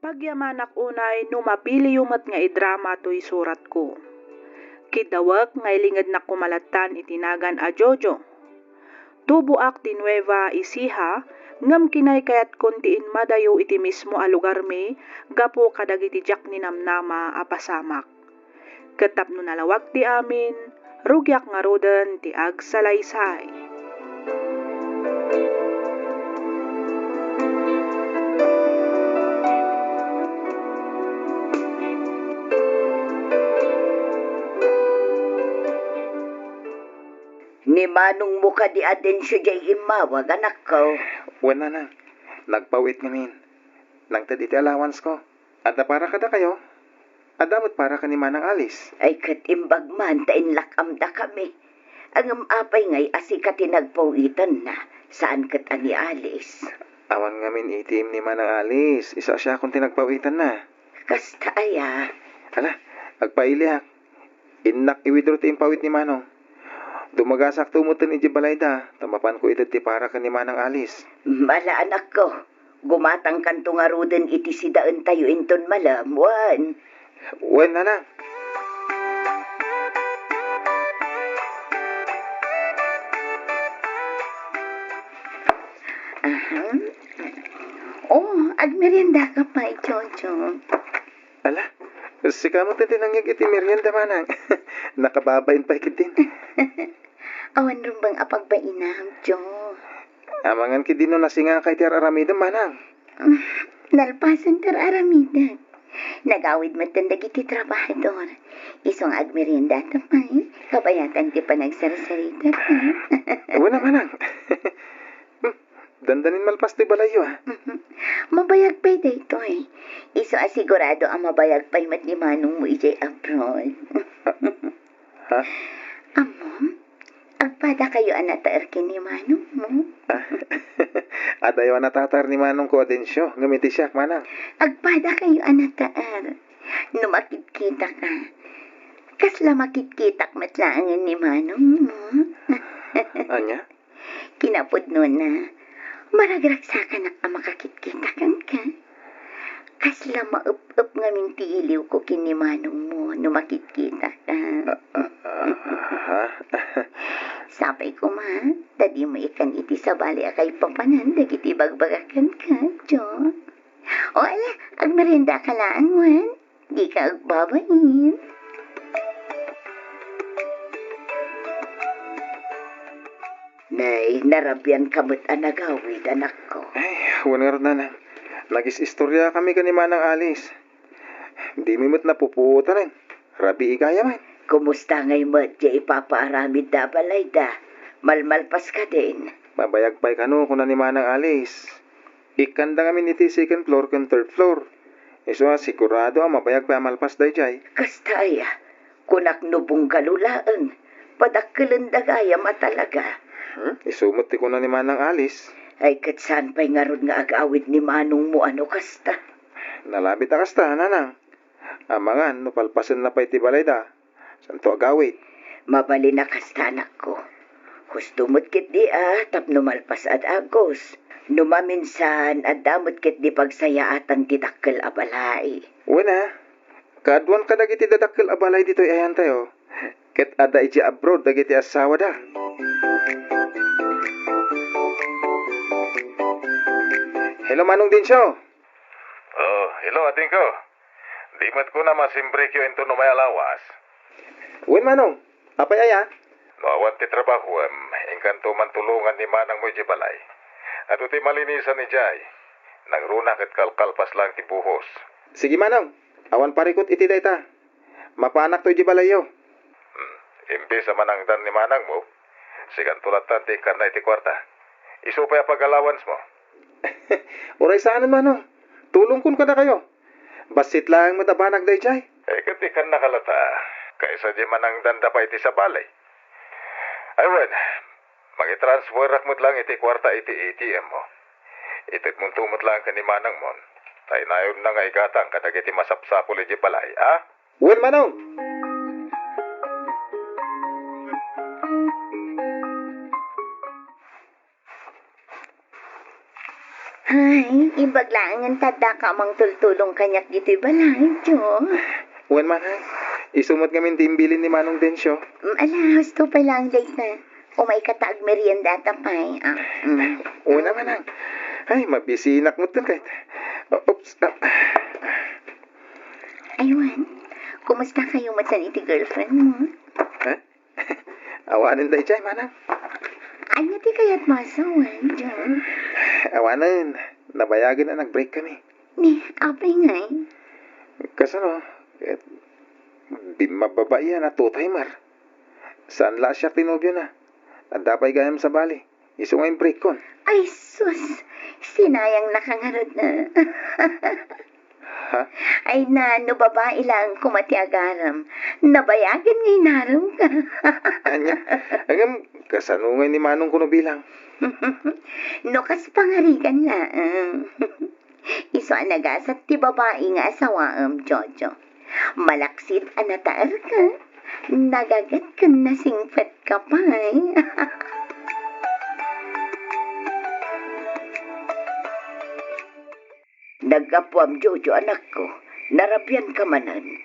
Pagyamanak unay no mapili yumat nga idrama to'y surat ko. Kidawak nga ilingad na kumalatan itinagan a Jojo. Tubuak ti Nueva Ecija ngam kinay kayat kontiin madayo iti mismo a lugar mi gapo kadagiti jak ni namnama a pasamak. Katapno nalawag ti amin, rugyak nga roden ti agsalaysay. Ni manong mo ka di atensyo jay imawag, anak ko. Wala na. Nagpawit ngamin. Nang taditi allowance ko. At na para kada kayo. Adamot para ka ni Manang Alice. Ay katimbag man, tainlakam da kami. Ang apay ngay asikat nagpawitan na. Saan kat ani Alice? Awan ngamin itim ni Manang Alice. Isa siya kung tinagpawitan na. Kasta aya. Hala, agpailiak. Inak iwidro ti impawit ni Manong. Dumagasak tumutin iti balayda. Tamapan ko ito ti para ka ni Manang Alice. Mala anak ko. Gumatang kanto nga roden iti sidaan tayo inton malamuan. Wen na lang. Oh, agmerienda ka pa, Jojo. Ala, si kamot na tinangyag iti merienda Manang. Nakababain pa ikitin. Awan rin bang apagbainam, Jo? Amangan ki dino nasinga kay ti aramida Manang. Nalpasan tar aramidan. Nagawid mo tandag iti trabahador. Isong agmerienda tamay. Kabayatan ti panagsarasarita. Wala Manang. Dandanin malpas ti balayo ha. Mabayag pa'y dito eh. Iso asigurado ang mabayag pa'y matlimanong mo ijay abroad. Ha? Amom, agpada kayo anataer kini manong mo. Adayo natatar ni Manong ko adensyo. Ngamiti siya Manang. Agpada kayo anataer. Numakit-kita ka. Kasla makit-kitak matlaangan ni manong mo. Anya? Kinapod nun na. Maragragsakan ang makakit-kitakan ka. Kasla maup-up nga minti iliw ko kinimanong mo no makikita ka. Ha? Sapay ko ma, tadi mo ikan iti sa bali akay papanan, dagiti bagbagakan ka, Jo. O ala, agmerienda ka laan, Juan. Di ka agbabayin. Nay, narabyan kamot anagawid, anak ko. Ay, wala nga na. Nagis-istorya kami ka ni Manang Alice. Di mimot na puputan rin. Rabi ikaya man. Kumusta ngay mo, di ipapaaramid da balay da. Malmalpas ka din. Mabayag pa'y kano kung na ni Manang Alice. Ikanda kami niti second floor kung third floor. Iso sigurado ang mabayag pa malpas day jay. Kastaya, kunak nubong kalulaan. Padakkelan dagaya matalaga. Isumot ti ko na ni Manang Alice. Ay katsan pa'y ngarod nga agawid ni manong mo ano kasta. Nalabit akasta, nanang. Amangan, no palpasan na pa'y ti balay da. Santo agawid. Mabali na kasta anak ko. Hustumot kit di tapno malpas at agos. Numaminsan at damot kit di pagsayaatan ti dakkel abalay. Wala. Kaadwan ka dagiti dadakkel abalay dito ayan tayo. Ket ada iti abroad dagiti asawa da. Hello Manong Dinsyo. Oh, hello ating ko. Di mat ko na masimbre kyo into no may alawas. Wen Manong, apay aya? No awan ti trabaho ingkanto man tulungan ni Manang mo di balay. At ti malinisan ni Jay. Nangruna ket kalkalpas lang ti buhos. Sige Manong, awan parikot iti dayta. Mapanak to di balayo. Imbis sa manangdan ni Manang mo, sigan tulatan ti karna iti kwarta. Iso pa pag-allowance mo. Oray saan Manong? Tulong kun ka na kayo. Basit lang matabanag day jay. Kati kan nakalata. Kaysa di manangdan da pa iti sa balay. Aywan, magitransfer akmot lang iti kwarta iti ATM mo. Itit mong tumot lang ka ni Manang mo. Tayo na yun na nga igatang kadag iti masapsapol iti balay, ha? Wen Manong. Ay, ibaglaan ang tada ka mang tultulong kanyak dito'y balay, Jo. Uwan man ha. Isumot kami timbilin ni Manong Densyo. Ala, gusto pa lang late na. O may kataag merienda tapay. Uwan naman ha. Ay, mabisinak mo ito kahit. Oops. Aywan, kumusta kayo matsan iti girlfriend mo? Ha? Awanan tayo chay, Manang. Anya ti kayat masawan, Jo? Awanan. Nabayagan na nag-break kami. Ni, apay ngay. Kasano? Di mababae yan na two-timer. Saan la siya tinobyo na? Nadapay gayam sa bali. Iso nga yung break kon. Ay, sus. Sinayang nakangarod na. Ha? Ay na, no babae lang kumatiagaram. Nabayagan ngay naram ka. Anya? Agam, kasanungay ni Manong kuno bilang. No kas pangarigan lang. Iso ang nagasat ti babae nga asawaam, Jojo. Malaksit ang nataar ka. Nagagat ka na singpet ka pa eh. Nagapwam, Jojo, anak ko. Narabyan ka manan.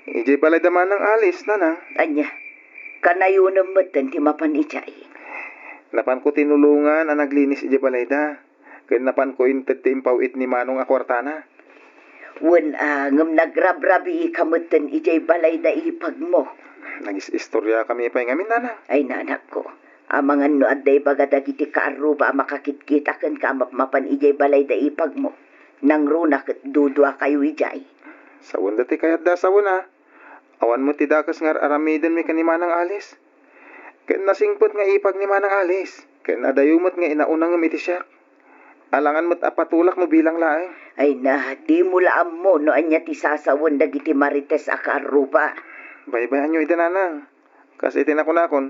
Ijay balay daman ng alis, nanang. Anya, kanayo na matan ti mapan ichay. Napan ko tinulungan ang naglinis ijay balay da. Kaya napan ko inted ti impawit ni Manong akwartana. Wan ngam nagrabrabi ikamutan ijay balay da ipag mo. Nagis-istorya kami pa ngamin, nanang. Ay nanak ko, amangan no aday baga dagiti kaaruba makakit-kita kan kamapmapan ijay balay da ipag mo. Nang runak at dudwa kayo ijay. Sawon dati kayat da sawon ha. Awan mo ti dakas nga aramiden mi kanima ng alis. Kaya nasingpot nga ipag ni Manang alis. Kaya nadayumot nga inaunang nga iti siya. Alangan mo't apatulak mo bilang laeng. Ay na, di mula mo no anya ti sasawon dagiti marites a kaaruba. Baybayan nyo idananang. Kasi tinakon-akon,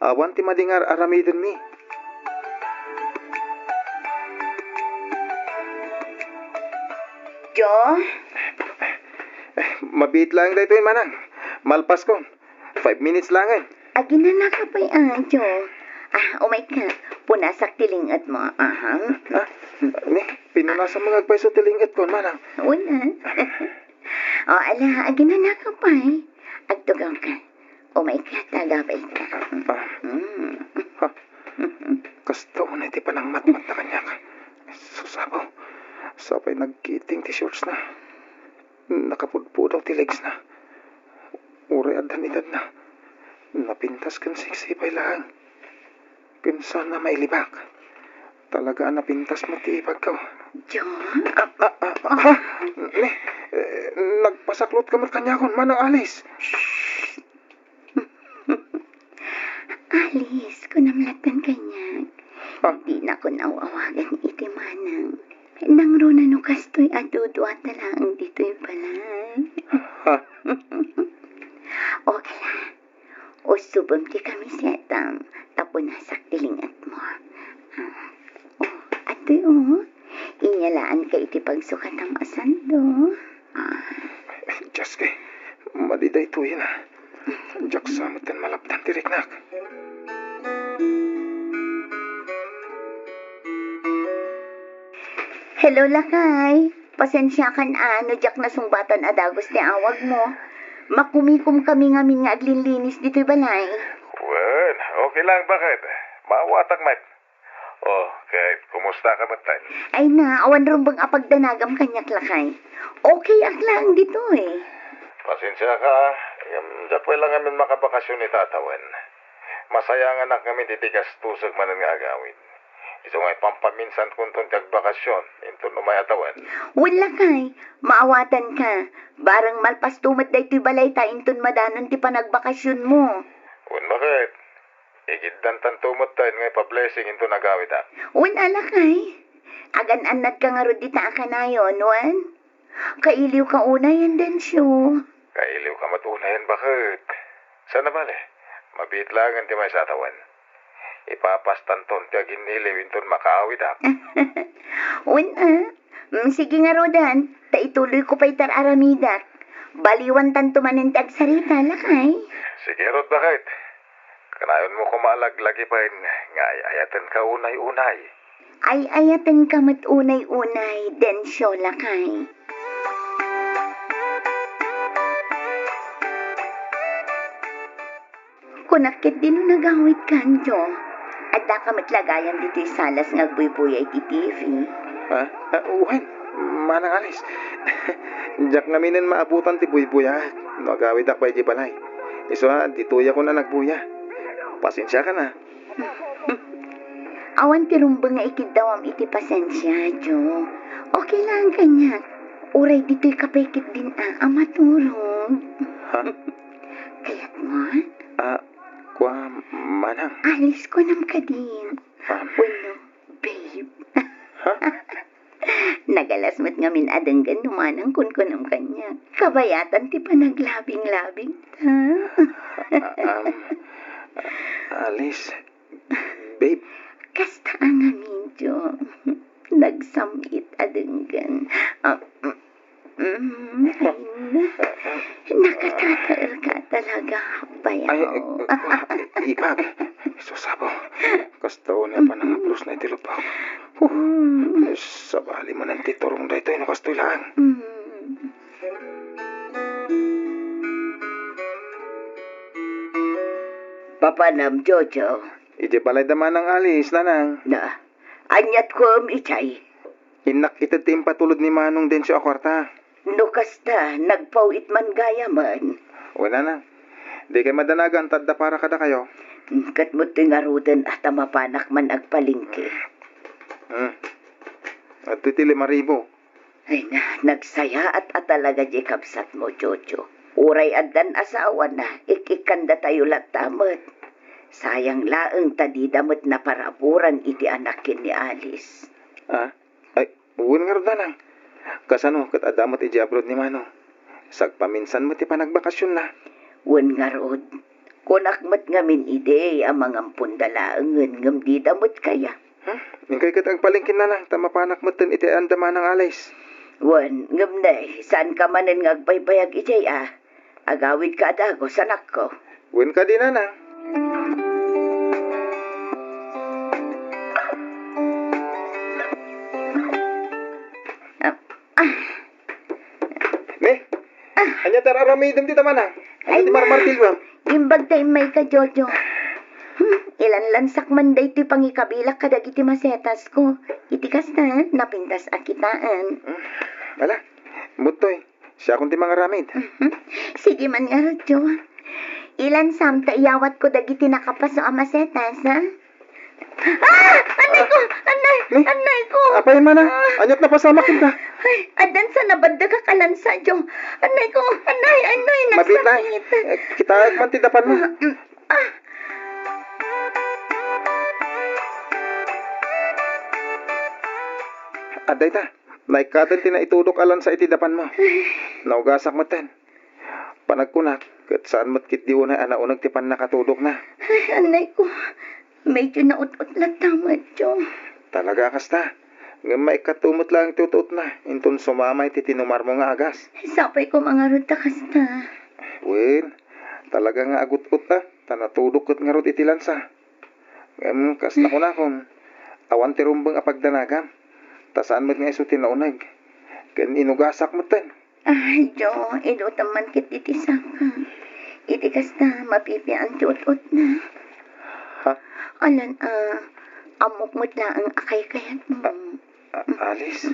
awan ti madingar aramiden mi. Jo? Mabit lang dito yung Manang. Malpas ko. 5 minutes lang eh. Agi na nakapay Jo. Umay ka. Punasak tilingat mo. Aha. Ha? Ni, pinunasan mga agpaiso tilingat ko, Manang. Una. Ala, agi na nakapay. Agtugaw ka. Umay ka, tagapay ka. Ha? Kasto na iti panang matmat na kanya ka. Susabaw. Sapay nagkiting ti shorts na. Nakapudpudaw ti legs na. Uri adan-idad na. Napintas kan siksipay lang. Pinsan na mailibak. Talaga napintas mo ti ipagkaw. Jo? Ha? Ni, nagpasaklot ka mo kanya kon, Manang alis. Alis, kunamlatan kanya. Ha? Di na ko nawawagan iti manang. Nang runa no kastoy adudwa talang dito'y balay. Ha? O kala, o subam ti kami setam, tapo nasak tilingat mo. Ato'y inyalaan ka iti pagsukat ang asando. Diyos kay, madiday to yun ha. Diyak sa matan malapdan tiriknak. Hello, Lakay. Pasensya kan jak na sungbatan adagos ti awag mo. Makumikom kami ngamin nga aglinlinis dito'y balay. Wen, okay lang, bakit? Mawatak, Mike. Oh, kahit kumusta ka matay? Ay na, awan rin bang apagdanagam kanyak, Lakay. Okay lang dito eh. Pasensya ka, dapway lang amin makabakasyon ni tatawan. Masaya nga anak kami titigas tusag manan nga agawin. Ito nga'y pampaminsan kung tuntag bakasyon, into numayatawan. Wala kay, maawatan ka. Barang malpas tumat day ti balay ta inton madanon ti panagbakasyon mo. Wen, bakit? Igiddan tan tumot tayo nga'y pa-blessing into nagawid ha. Wala kay. Agan-anad ka nga rod dita kanayon, wan. Kailiw ka una yan din siyo. Kailiw ka matunayan, bakit? Sana bale? Mabit lang ang di may satawan. Ipapastan ton ti aginiliw inton makaawid ha. Sige nga rodan, ta ituloy ko pa'y tararamidak. Baliwan tanto manintag sarita, lakay. Sige, Rod, bakit? Kanayon mo kumalag-lagi pa nga ayatan ka unay-unay. Ay ayatan kamat unay-unay, densyo lakay. Kunakit din nagawit kanjo. At da kamat lagayan dito salas ngagbuybuy ti TV. Uwan, manang alis. Jak naminin maabutan ti buybuya. Nagawid ak pa iti balay. Iso dituya ko na nagbuya. Pasensya ka na. Awan ti rumbang nga ikidawam iti pasensya, Jo. Okay lang kanya. Uray dito'y kapekit din amaturog. Ha? Kaya't mo, Kwa manang. alis ko nam ka din. Uno, babe. Ha? Nagalas mo't ngamin adanggan numanang kun ng kanya. Kabayatan ti pa naglabing-labing ta. Alice. Babe. Kasta ang amin, Jo. Nagsamit adanggan. Nakatataer ka talaga, bayaw. Ipag. Susabo. Kastaw na pa ng apros na itilupaw. Sabali mo ng titurong da ito, kastoy lang. Papanam, Jojo. Ije balay daman ng alis, nanang. Na, anyat ko ichay. Inak itatim patulod ni Manong din siya akwarta. No kasta, nagpawit man gaya man. Wala na. Di kay madanagan, tadda para kada kayo. Kat mo tingarudan at mapanak man agpalingki. At iti 5,000. Ay na, nagsaya at talaga di kapsat mo, Jojo. Uray addan asawa na, ikikanda tayo latamat. Sayang laeng tadidamot na paraburan iti anakin ni Alice. Ay, uwan nga rin na. Kasano, kat adamot iji abroad ni Mano. Sagpaminsan mo ti panagbakasyon na. Wan nga rod, kunakmat ngamin ide ang mga pundalaangan ngam di damot kaya. Ingkay kat ang palingkin na lang, tamapanak mo iti andaman ng alis. Wan, ngam na, saan ka manin ngagbaybayag ijay Agawid ka adago, sanak ko. Wan ka din na. Anya tararamidem ti tamanang. Ay, di marmartilwam. Imbag tayo may ka, Jojo. Ilan lansak man day ito'y pangikabilak kadag iti masetas ko. Itikas na, napintas akitaan. Wala, mutoy. Siya akong ti mga ramid. Sige man nga, Jo. Ilan samta iyawat ko dag iti nakapas o amasetas, ha? Anay ko! Anay ko! Apayin man na. Anyat na pasamakin ka. Ay, adan sa nabadda ka kalansa, Jo. Anay ko! Anay, Mabit na. nagsakit. Kita man tidapan mo. Aday ta. Naikatan tinaitudok alan sa itidapan mo. Naugasak mo ten. Panagkunak. Kat saan mo't kit diwo na anaunag tipan nakatudok na. Ay, anay ko. Medyo naut-ut lang tamad, Jo. Talaga kasta. Nga maikatumot lang tutuot na. Intun sumamay titinumar mo nga agas. Sapay ko mga ruta kasta. Well, talaga nga agut-ut na. Tanatudok kat nga rot itilansa. Kasta ko na kung awan tirumbang apagdanagan. Tasaan mo't nga iso tinaunag. Kan inugasak mo ten. Ay, Jo, inutam kit iti saka. Iti kasta, mapipian tutot na. Ha? Alan, amok mo't lang ang akay kayat mo. Alice?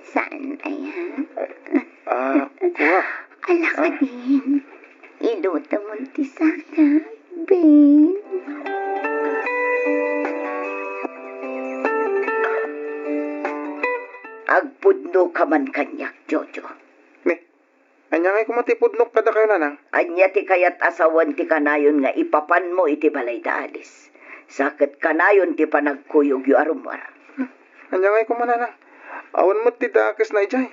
Saan ay, ha? Kuha. Ala ka din. Ilutam mo ti saka, babe. Agpudno ka man kanyak, Jojo. Anya ngay kumatipudnok kada kayo nanang. Anya ti kayat asawan ti kanayon nga ipapan mo iti balay da Alis. Sakit kanayon ti panagkuyog yu arumwar. Anya ngay kumananang. Awan mo ti dakas na ijay.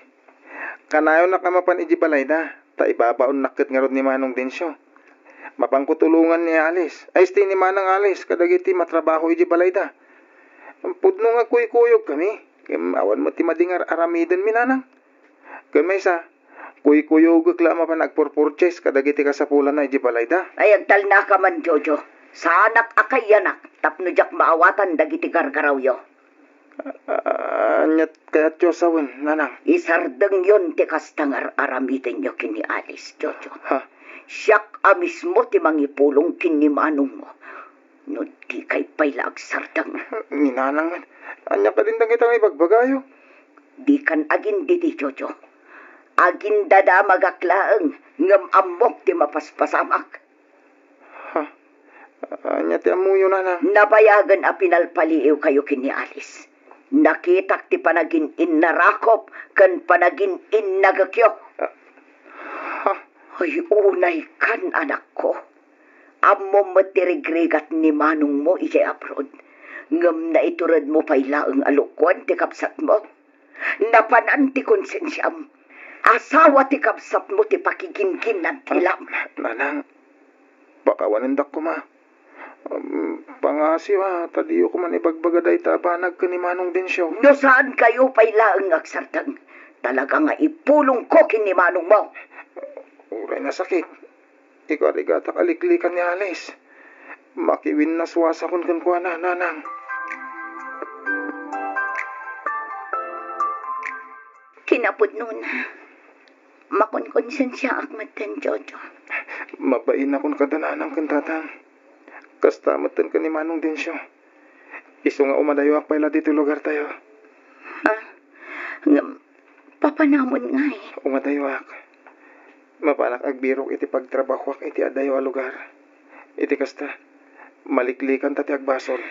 Kanayon na kamapan iji balay da. Ta ibabaon nakit nga rod ni Manong Densyo. Mapangkutulungan ni Alis. Ay sti ni Manang Alis kadagiti matrabaho iji balay da. Pudno nga kuy-kuyog kami. Awan mo ti madingar aramiden minanang. Kamay sa kuy-kuyog kla mapan nagpurpurchase kadagiti kasapulan na iji balay da. Ay agtal na ka man, Jojo. Sa anak akay yanak, tapno jak maawatan dagiti gargaraw yo. Anyat kayat Diyosawen, nanang. Isardeng yon ti kastangar aramitin nyo kini Alice, Jojo. Ha? Siyak amis mo ti mangipulong kini manong mo. No di kay payla agsardeng. Ni nanang, anya ka din kitang ibagbagayo. Di kan agin didi, Jojo. Agin dada magaklaeng ngam amok ti mapaspasamak. Ha? Anya ti amuyo, nanang. Nabayagan a pinalpaliiw kayo kini Alice. Nakitak ti panagin innarakop kan panagin innagakyo. Ha? Ay, unay kan anak ko. Amo matirigrigat ni manong mo ijay abroad. Ngam na iturad mo paylaang alukwan ti kapsat mo. Napanan ti konsensyam. Asawa ti kapsat mo ti pakigingkin ng tilam. Nanang, bakawanindak ko ma. Pangasiwa, tadiyo ko man ibagbagaday tabanag ka ni Manong Densyo. No saan kayo paylaang agsardang? Talaga nga ipulong ko kini manong mo. Uray na sakit. Ikaw arigatak aliklikan ni Alice. Makiwin na suwasa kun kuha na, nanang. Kinapod nun. Makonkonsensya akmatan, Jojo. Mabain akong kadananang kantatang. Kastamatan ka ni Manong Densyo. Iso nga umadayo akpayla dito lugar tayo. Papanamon nga eh. Umadayo ak. Mapanak agbirok iti pagtrabaho ak iti adayo a lugar. Iti kasta, maliklikan tati agbasol.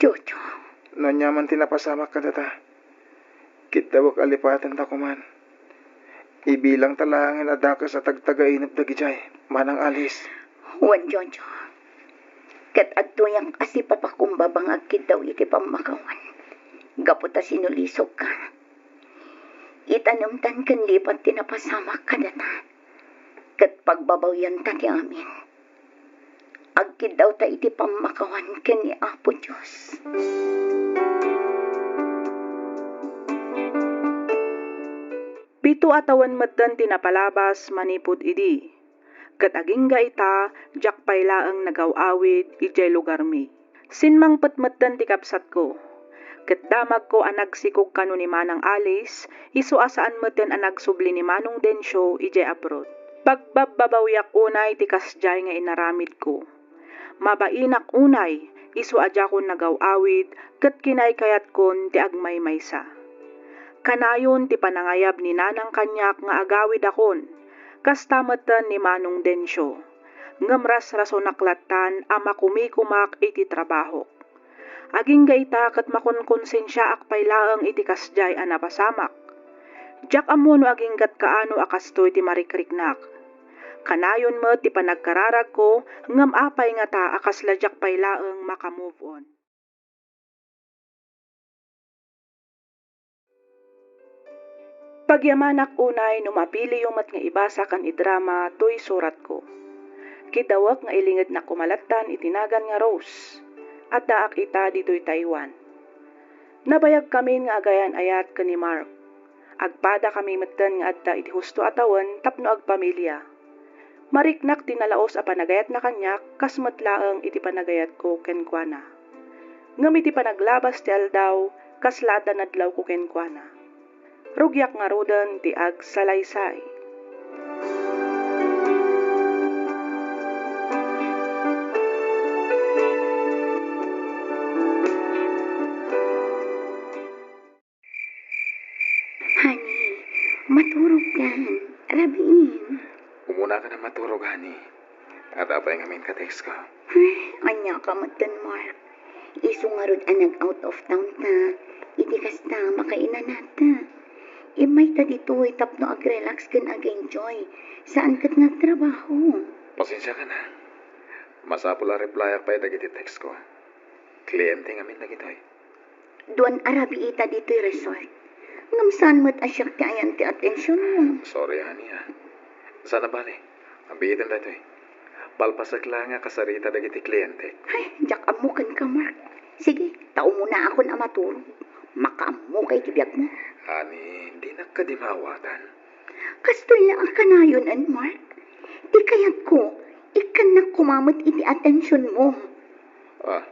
Jojo. Nanyaman tinapasamak ka data. Kitawak alipatan ta kuman. Ibilang talangan adaka sa tagtagainap dagijay. Manang Alice. Juan Jojo. Kat adtoyang kasi papakumbabang agkid daw iti pamakawan. Gaputa sinulisok ka. Itanamtan kan lipat tinapasamak ka data. Kat pagbabawyan ta ti amin. Agkid daw ta iti pamakawan ken ni Apo Diyos. Pito atawan matdan tinapalabas manipod idi. Kat agingga ita, jak paylaang nagawawid, ijay lugar mi. Sinmang patmatdan ti kapsat ko. Kat damag ko anagsikog kano ni Manang Alice, iso asaan matdan anagsubli ni Manong Densyo, ijay abroad. Pagbababawyak unay ti kasjay nga inaramid ko. Mabainak unay, iso adya kon nagawawid, kat kinay kayat kon ti agmay maysa. Kanayon ti panangayab ni nanang kanyak nga agawid akon, kastamatan ni Manong Densyo. Ngamras rasonaklatan ama kumikumak iti trabaho. Aging gaita kat makonkonsensya ak paylaang iti kasjay anapasamak. Jak amono aging gat kaano akastoy ti marikriknak. Kanayon mo ti panagkararag ko, ngam apay nga ta akasladyak paylaang makamove on. Pagyamanak unay numapili yung mat nga ibasa kan idrama to'y surat ko. Kidawak nga ilingid na kumalatan itinagan nga Rose. At daak ita dito'y Taiwan. Nabayag kami nga agayan ayat ka ni Mark. Agpada kami matan nga adta iti husto atawan tapno agpamilya. Mariknak tinalaos a panagayat na kanyak kasmatlaang iti panagayat ko kenkwana. Ngam iti panaglabas ti aldaw kaslada nadlaw ko kenkwana. Rugyak nga rodan ti ag salaysay. Honey, maturog yan. Rabiin. Umuna ka na maturog, honey. At apay ngamin ka-text ko. Anya ka matan, Mark. Iso nga rod anag out of town ta. Iti kasta makainan nata. Imay ta dito tapno ag-relax kan ag-enjoy. Saan kat nagtrabaho? Pasensya ka na. Masapula reply akpay dagiti text ko. Kliyente ngamin dagitoy. Duan arabi ita dito'y resort. Ngam saan mo't asyak ti ayan ti atensyon mo? Sorry, honey, ha. Sana bali. Ambiitan datoy. Palpasak lang nga kasarita dagiti kliyente. Ay, jak amukan ka, Mark. Sige, tao muna ako na matulog. Makaamu kay tibiyag mo. Honey, hindi na ka dimawatan. Kastoy lang ang kanayon, Mark. Di kayat ko, ikan na kumamot iti atensyon mo. Ah,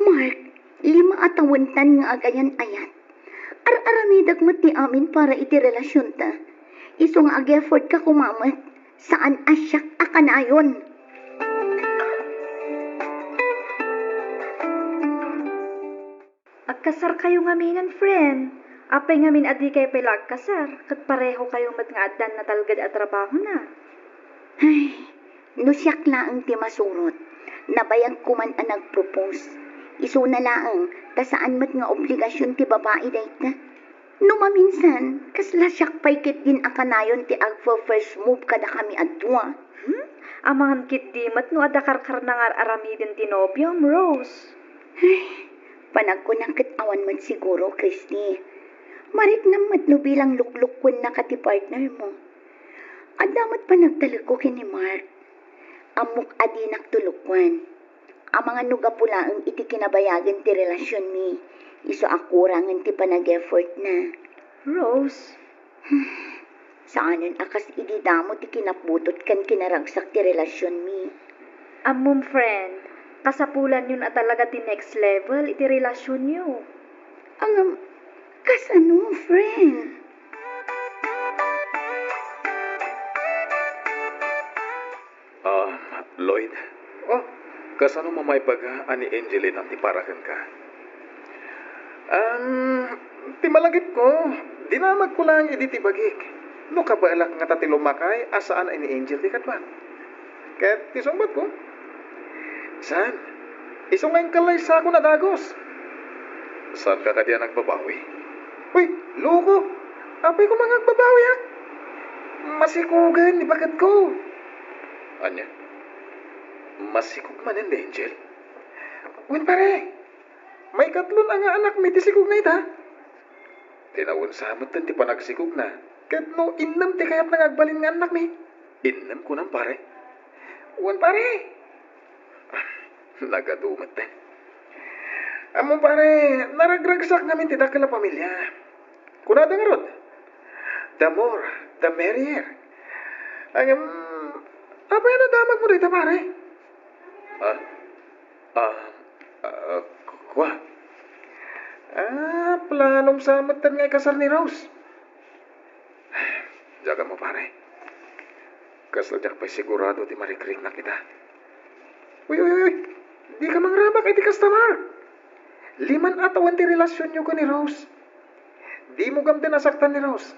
Mark, 5 atawantan nga agayan ayat. Ar-aramidag mat ti amin para iti relasyon ta. Iso nga ag-effort ka kumamat. Saan asyak akanayon? Agkasar kayo ngamingan, friend. Apay ngamin adi kayo pala agkasar. Kat pareho kayo mat nga adan na talgad at trabaho na. Ay, no siyak laang ti masurot. Nabayag ko man ang nag-propose. Iso na laang, ta saan mat nga obligasyon ti babae dayt na. No maminsan, kasla siyak pay kit din akanayon ti agfa first move kada kami adwa. Amangan kit di mat no adakarkar na nga aramidin ti nobyo, Rose. Ay, panag ko nang kitawan man siguro, Christy. Marit na mat no bilang luklukon na kati partner mo. Adamat pa nagtalag ko kini Mark. Amok adi nagtulukwan. Ang mga nuga pula ang iti kinabayagan ti relasyon mi. Iso akurangan ti panag-effort na. Rose, Saanon akas ididamo ti kinaputot kan kinaragsak ti relasyon mi. amom friend, kasapulan yun at talaga ti next level iti relasyon nyo. Ang kasano, friend? Lloyd. Oh, kasano mamay pag ani Angeline ang tiparakan ka? Timalagip ko, dinamag ko lang idi tibagik. No kabalak nga tati lumakay, asaan ay ni Angel di katwan. Kahit tisumbat ko. Saan? Isong ngayon kalay sa ako na dagos. Saan ka kadiya nagbabawi? Uy, loko! Apay ko mga nagbabawi ha? Masikugan, di bagat ko. Anya? Masikog man hindi, Angel. Uwin pare, may katlon ang anak mi tisikog na ita. Tinawon sa amat ti panagsikog na. Kahit no innam ti kayat nangagbalin nga anak mi. Innam ko nang pare. Uwan pare. Nagadumat din. Among pare, naragragsak namin ti dakala pamilya. Kunada nga rod. The more, the merrier. Apay na damag mo dito pare? Kwa? Planong samatan nga kasal ni Rose. Jaga mo pare. Kasal jak pa'y sigurado ti marikrik na kita. Uy. Di ka mangrabak iti kastamar. 5 atawan ti relasyon nyo ko ni Rose. Di mo gamde nasaktan ni Rose.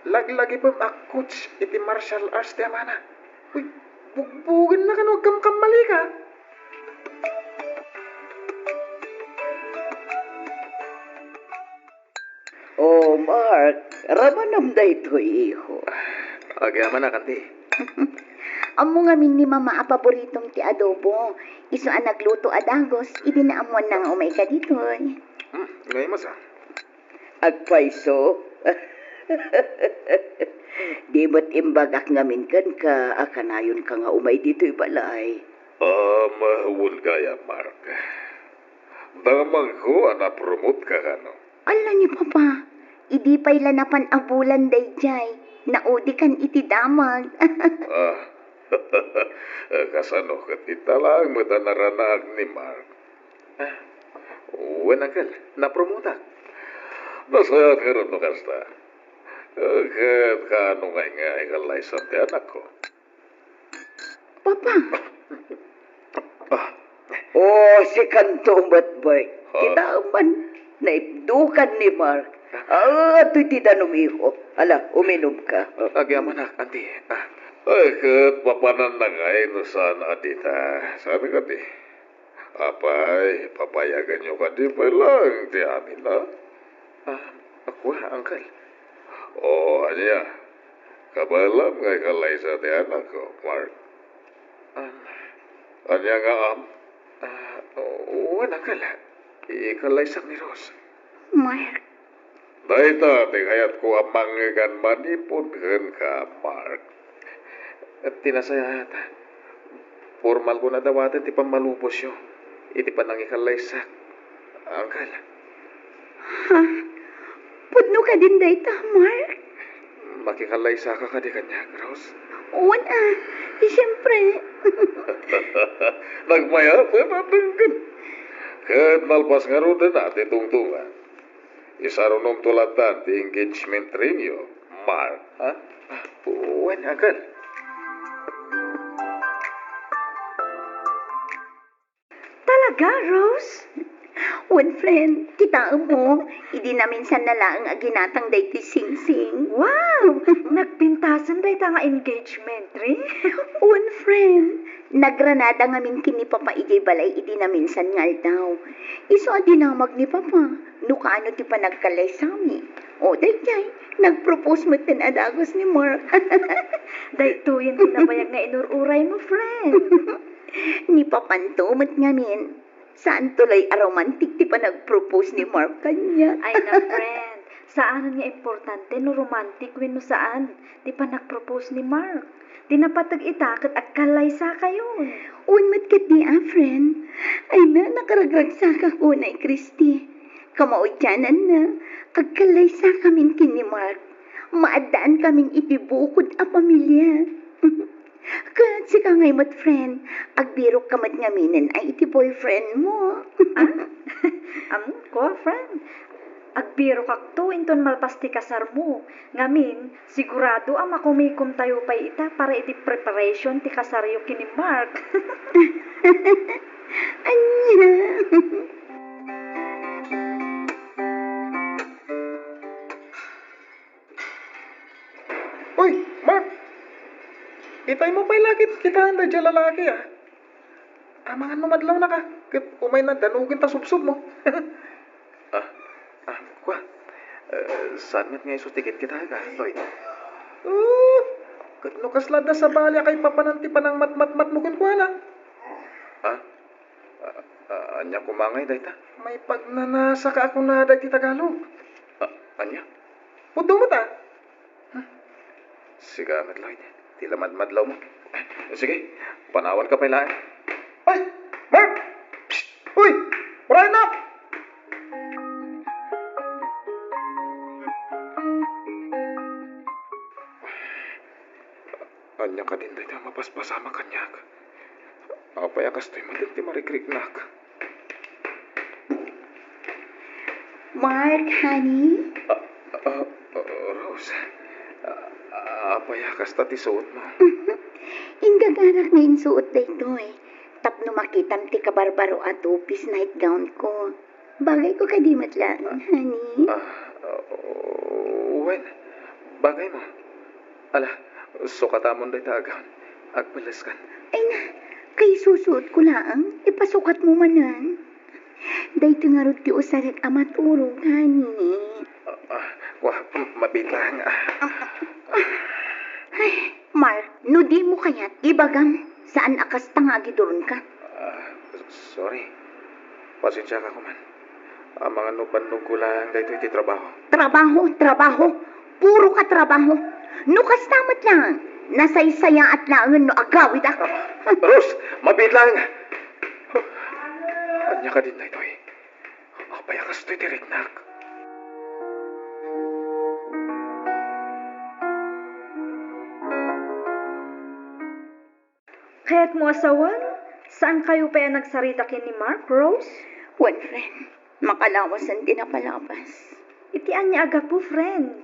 Laglagi pa coach iti martial arts ti amana. Uy, bugbugan na ka no, kamkamali ka. Oh, Mark, ramanam da ito, iho. Agyaman na kanti. Amo nga min ni mama a paboritong ti adobo. Iso ang nagluto adagos, idinaamon nang umay ka dito. Ngayon mas Agpaiso. Di ba't imbagak ngamin kan ka, akanayon ka nga umay dito'y balay. Mahawon kaya, Mark. Damang ko, promote ka no? Ala ni papa, idi pa'y lanapan abulan dayjay. Naudi kan iti damag. Kasano ka kita lang matanaranak ni Mark. Wanakal, napromote. Nasayat ka rin no kasta. Kahit kano nga ikalay sa ti anak ko. Papa, Oh, si Kanto Batbay. Tinaman, naibdukan ni Mark. Ito'y titanong, iho. Ala, uminom ka. Agyaman na, kanti. Kahit papanan na ngayon no saan adita. Sabi ka di. Apay, papayagan nyo ka di pa lang. Di amin na. Ako angkal. Anya. Kabalam nga ikalay sa ti anak ko, Mark. Anya nga angkal. Ikalay sa ni Rose. Mark, Dahil ti kayat ko amangigan manipudhan ka, Mark. At tinasayat. Formal ko na dawatan ti pamalupos yun. Iti pa nang ikalay sa angkal. pudno ka din dayta, Mark. Makikalay sa ka di kanya, Rose. Uwan siyempre. Nagmaya pa natunggan. Kat malpas nga ro na ti tungtungan. Isarunom tulatan ti engagement rin yo, Mark, ha? Wen, Uncle. Talaga, Rose? Wan, friend, kita mo, idi na minsan na lang ang ginatang day ti sing-sing. Wow! Nagpintasan day ta nga engagement, rin? Wan, friend, nagranada nga min kini papa ijay balay idi na minsan nga daw. Iso adi namag ni papa, no kaano ti pa nagkalay sami. O, day, nagpropose mo tin adagos ni Mark. Daytoyin tinabayag nga inururay mo, friend. Ni papantumot nga min. Saan tuloy aromantik ti pa nag-propose ni Mark kanya? Ay na, friend. Saan nga importante no romantic win no saan? Di pa nag-propose ni Mark. Di napatag itakot at kalaysa kayo. Unmat kat di friend. Ay na, nakaragragsa ka kunay, Christy. Kamaudyanan na, agkalaysa kamin kini Mark. Maadaan kaming itibukod a pamilya. Kat si kangay mat friend, agbiro kamat nga minin ay iti boyfriend mo. Ko, friend. Agbiro kakto inton malpasti kasar mo. Ngamin, sigurado ang makumikom tayo pa ita para iti preparation ti kasaryo kini Mark. Anya. Uy, Mark! Itay mo pa'y lakit kita ang dadya lalaki, ah. Mga numadlaw na ka. Kit umay na danugin ta subsub mo. Kwa. Saan met nga iso tikit kita ka, Lloyd? Kat nukaslad na sa balya kay papananti pa ng mat-mat-mat mo kwa na. Anya kumangay, dayta. May pagnanasa ka ako na dayti Tagalog. Anya? Puto mo ta. Sigamet, Lloyd. Tila madmadlaw mo. Sige, panawan ka pa ilaan. Ay! Mark! Psst! Uy! Murahin na! Anya ka din dahil mapaspasama kanyak. Apay akas to'y malinti marikrik-nak. Mark, honey? Rose, apay akas tati suot mo. Ingagarak na insuot na ito eh. Tapno makitam ti kabarbaro at office night gown ko. Bagay ko kadimat lang, honey. Wen, bagay mo. Ala, sukatamon day tagan. Agpalas kan. Ay na, kay susuot ko lang. Ipasukat mo manan. Day tingarot ti usarit amat urong, honey. Mabitlang. Ay, Mark, no di mo kaya't ibagam. Saan akas tangagi doon ka? Sorry. Pasensya ka kuman. Ang mga nubannog ko lang dahito iti trabaho. Trabaho. Puro ka trabaho. Nukas tamat lang. Nasaysaya at laangan no agawid ako. Rose, mabitlang. Anya ka din na ito eh. Apayakas to'y diriknak. Kaya't mo asawan? Saan kayo pa yan nagsarita kin ni Mark, Rose? One friend, makalawasan din na palabas. Itian niya aga po, friend.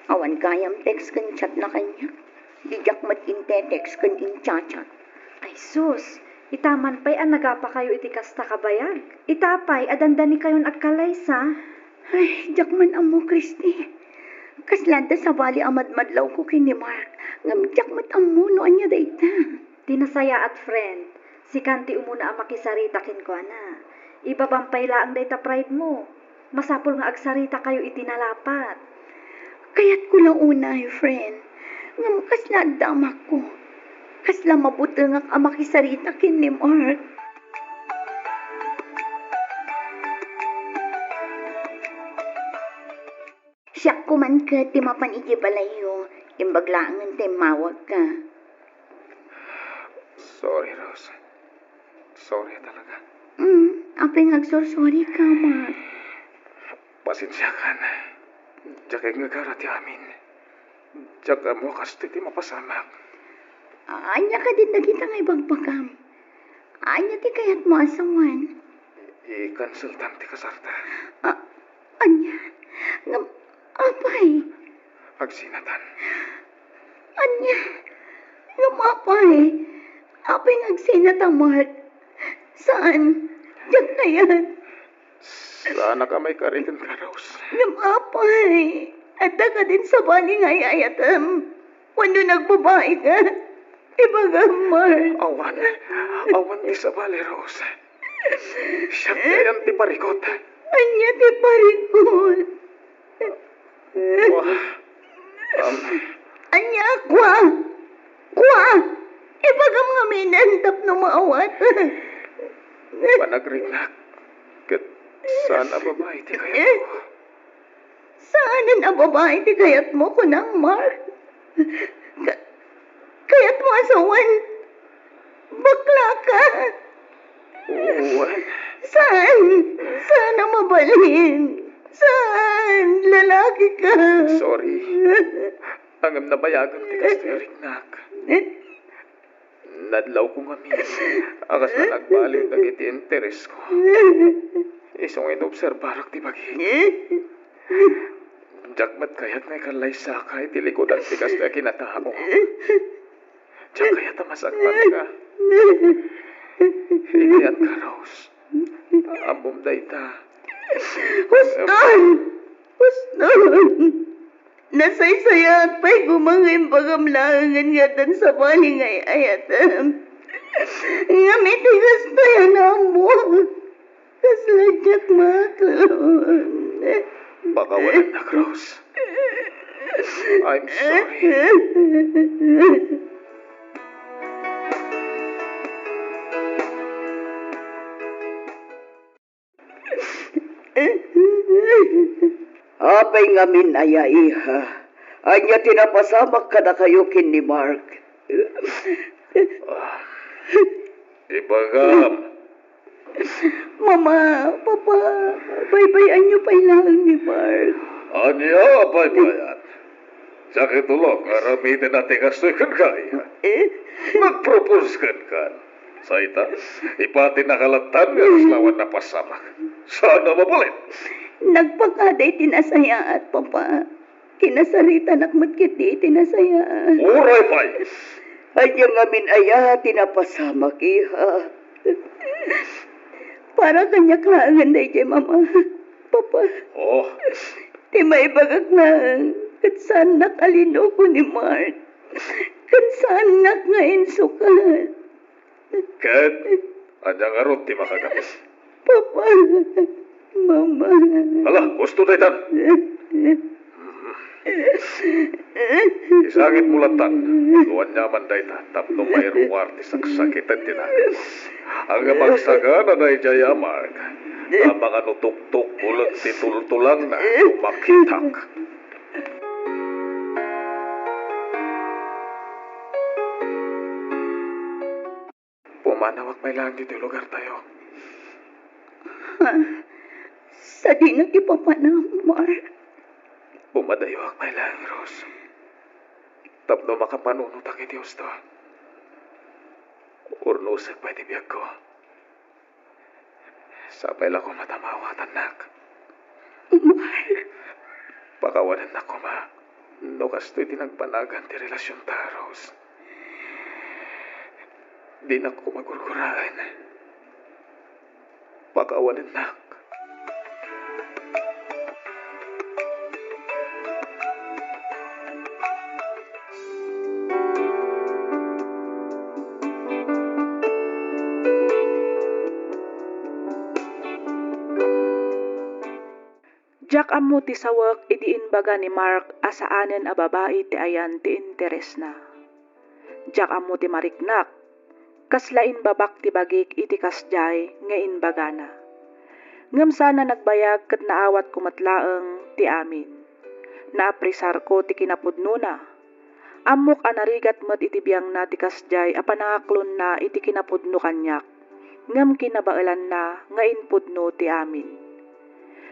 Awan kayam text kan chat na kanya. Dijak matinte text kan in chat. Ay sus, itaman pa'y ang nagapa kayo iti kasta kabayag. Itapay, adandani kayon agkalaysa. Ay, jak man amo, Christy. Kaslanta sa bali amad-madlaw ko kini Mark. Ngamjak mat amo no anya dayta. Tinasaya at friend, si Kanti umuna ang makisarita kin ko na. Ibabampay laang dayta pride mo. Masapol nga agsarita kayo itinalapat. Kaya't ko lang una, friend. Ngam kasla damak ko. Kasla mabuti nga ang makisarita kin ni Mark. Siya kuman ka, ti mapan iti balayo. Imbaglaangan tayo mawag ka. Sorry, Rose. Sorry talaga. Apay ngagsorry ka, Mark. Pasensya ka na. Diyak nga karati amin. Diyak mo kasto iti mapasamak. Anya ka din na kita nga ibagbagam. Anya ti kayat mo asawan. I-cancel tanti kasarta. Anya, ngam, apay, Agsinatan. anya, ngam apay, apay nagsinata, Mark. Saan? Diyan na yan. Sana ka may karitin ka, Rose. Ngam apay, at ka din sa bali nga ayatam. Wando nagbabae ka, ibaga, Mark. Awan di sa bali, Rose. Siya kayan ti parikot. Anya, ti parikot. Anya, kwa. Ibagam nga minantap no maawat. Panagrinak. Kat sana babae ti kayat mo. Saan ang babae ti kayat mo kunang, Mark? Kayat mo asawan. Bakla ka. Uwan. Saan? Saan ang mabalhin? Saan? Lalaki ka. Sorry. Angam na bayagang ti kastirik-nak. Nadlaw ko kami. Akas na nagbaliw dagiti interes ko. Isong inobserbarak ti bagay. Jakmat kayat may kalay sakay ti likodan ti kas na kinatao. Jak kayat masagpan ka. Higayat ka, Rose. Ambom dayta. Huston! Nasaysayat pa'y gumangin pagamlangan nga tan sa balingay ayatam. Nga may tigas tayo na mo. Kasladyak maklon. Baka walang na, Rose. I'm sorry. Apay ngamin aya iha. Anya tinapasamak ka na kayo kin ni Mark. Ibagam. Mama, Papa, baybayan niyo pa ilang ni Mark. Anya, baybayan. Sakit tulog, aramitin natin kastukan kaya. Mag-propose kan. Saita, ipati nakalatan nga lawan na pasamak. Sana mabulit. Nagpakaday tinasayaat, Papa. Kinasarita nakmat kiti tinasayaat. Uray pay. Anya ngamin aya tinapasamak iha. Para kanya klangan na iti, Mama. Papa, Oh, di maibagag na katsanak alino ko ni Mark. Katsanak nga insukat. Kat, anyang arot di makagapos. Papa, Mama. Hala, gusto na itan. Isangit mulatan, luwan nyaman da ita, tapno may ruwarti saksakitan tinagas. Ang magsagana na ijaya Mark, ang mga nutuktok ulat titultulang na umakitak. Pumanawak may lang dito lugar tayo. Sa dino ti Papa na, Mark. Pumadayawak may lang, Rose. Tapno makapanunot ang Diyos to. Urnusag pa iti biyag ko. Sapay lang ko matamawat, anak. Mark. Pakawanan na ko, ma. No kasto'y tinagpanagan ti relasyon ta, Rose. Di na ko magurguraan. Pakawanan na. Jak ammo ti sawak iti inbaga ni Mark asaanen a babae ti ayan ti interes na. Jak ammo ti mariknak, kaslain babak ti bagik iti kasjay nga inbaga na. Ngam sana nagbayag kat naawat kumatlaeng ti amin. Naaprisar ko ti kinapudno na. Amok anarigat met iti biyang na ti kasjay a panangaklon na iti kinapudno kanyak. Ngam kinabailan na nga inpudno ti amin.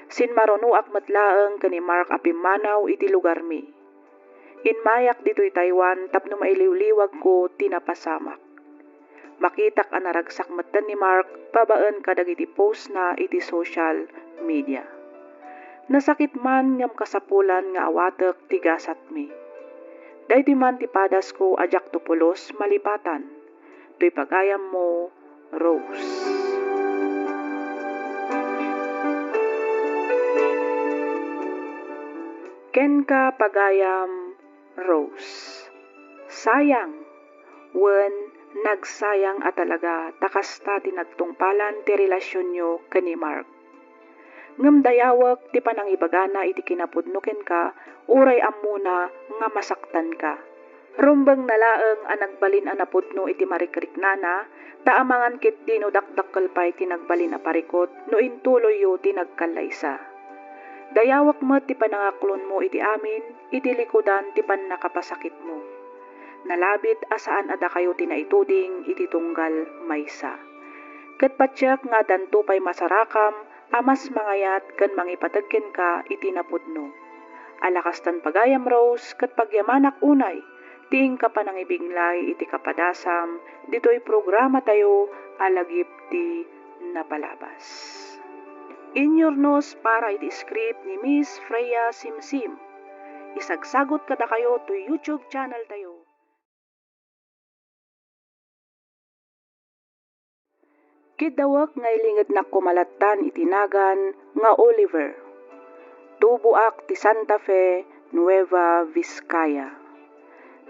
Sinmaruno ak matlaeng kani Mark apimanaw iti lugar mi. Inmayak dito'y Taiwan tapno mailiwliwag ko tinapasamak. makitak ang naragsak matan ni Mark babaan kadag iti post na iti social media. Nasakit man ngam kasapulan nga awatek ti gasat mi. Dayti man ti padas ko ajak tupulos malipatan. To'y pagayam mo, Rose. Ken ka pagayam, Rose. Sayang, wen nagsayang at talaga takasta ti nagtungpalan ti relasyon nyo kani Mark. Ngam dayawak ti panangibagana iti kinapudno ken ka, uray amuna nga masaktan ka. Rumbang nalaeng ang nagbalin ang napudno iti marikriknana, taamangan kit di no dakdakkel pay ti nagbalin a parikot no intuloy yo ti nagkalaysa. Dayawak mo ti panangaklon mo iti amin, iti likudan ti pannakapasakit mo. Nalabit asaan ada kayo tinaituding iti tunggal maysa. Ket patyak nga danto pay masarakam, amas mangayat ken mangipatagken ka iti napudno. Alakastan pagayam Rose ket pagyamanak unay, tiing ka panangibiglay iti kapadasam, dito'y programa tayo alagip ti napalabas. Inyornos para iti script ni Miss Freya Simsim. Isagsagot kada kayo to YouTube channel tayo. Kidawak nga ilingid na kumalatan itinagan nga Oliver. Tubuak ti Santa Fe, Nueva Vizcaya.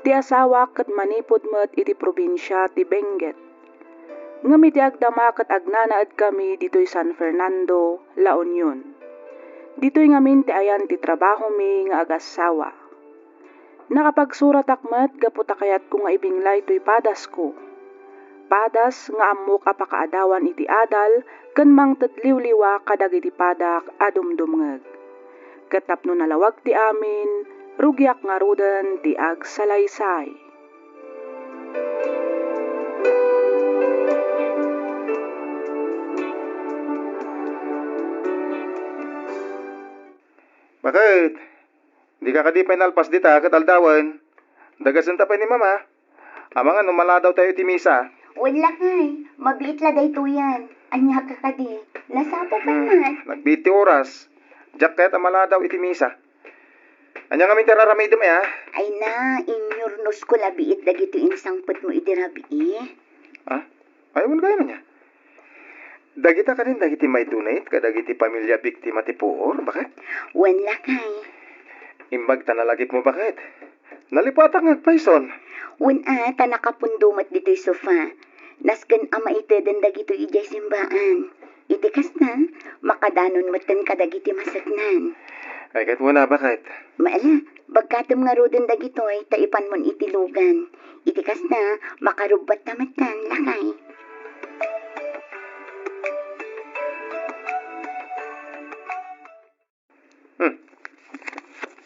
Ti asawa ket manipod met iti probinsya ti Benguet. Ngem iti agdama ket agnanaed kami ditoy San Fernando, La Union. Ditoy ngamin ti ayan ti trabaho mi nga agasawa. Nakapagsurat akmet gaputa kayat ko nga ibinglay toy padas ko. Padas nga ammo kapakaadawan iti adal ken mangtedliwliwa kadag iti padak adumdumngeg. Ket tapno nalawag ti amin, rugyak nga ruden ti agsalaysay. Bakit? Di ka kadipay nalpas dita kat aldawan. Dagasan tapay ni mama. Amangan numala daw tayo ti misa. Wala kay, mabiit la day tuyan. Anya ka kadi, lasapo pa man. Nagbiti oras. Diyak kaya't amala daw iti misa. Anya nga min tararamay dumi Ay na, inyornos ko labiit dagito insangpet mo iti rabi Ha? Ayaw kayo niya. Dagita ka rin dagiti may donate kadagiti pamilya biktima ti puor, bakit? Wala kay. Imbag tanalagip mo bakit? Nalipatak nga paison. Wala ta nakapundumat dito'y sofa. Nasken ama ite den dagito ijay simbaan. Itikas na, makadanon matan kadagiti masagnan. Ay kat wala bakit? Maala, bagkatam nga roden dagitoy, taipan mon itilugan. Itikas na, makarubat na matan, lakay.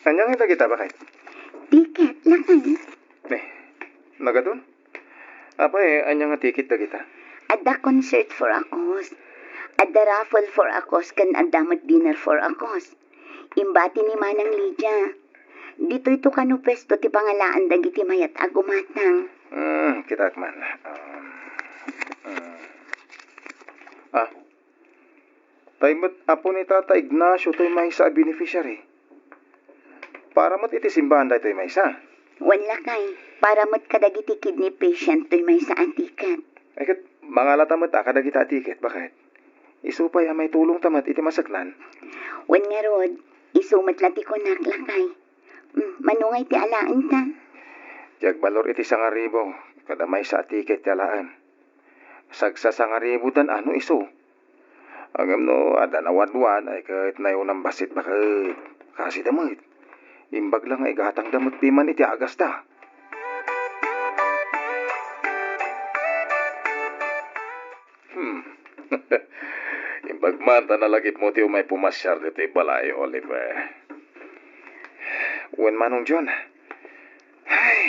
Anyang ita kita bakit? Tiket, lakay. Nagadun? Apa anyang nga ticket da kita? Adda concert for akos. Adda raffle for akos kan addamat dinner for akos. Imbati ni Manang Lydia. Dito ito kanu pesto ti pangalaan dagiti mayat agumatang. Kita man. Taimot apo ni Tata Ignacio to'y may sa beneficiary. Para mo't iti simbahan da ito'y may sa. Wala kay, para mo't kadagiti kidney patient to'y may sa antikat. Ay kat mga latamot kadagiti atiket, bakit? Isupay may tulong tamat iti masaknan. Wan nga rod, isumat lati ko naklakay. Manungay ti alaan ta. Jagbalor iti sangaribo, kada may sa atiket ti alaan. Sagsa sangaribo dan ano iso. Agam no, ada nawadwan ay kahit na yun ang basit bakit. Kasi damot. Imbag lang ay gatang damot piman iti agas ta. Imbag man ta nalagip mo ti umay pumasyar dito balay, Oliver. Wen manong John. Ay.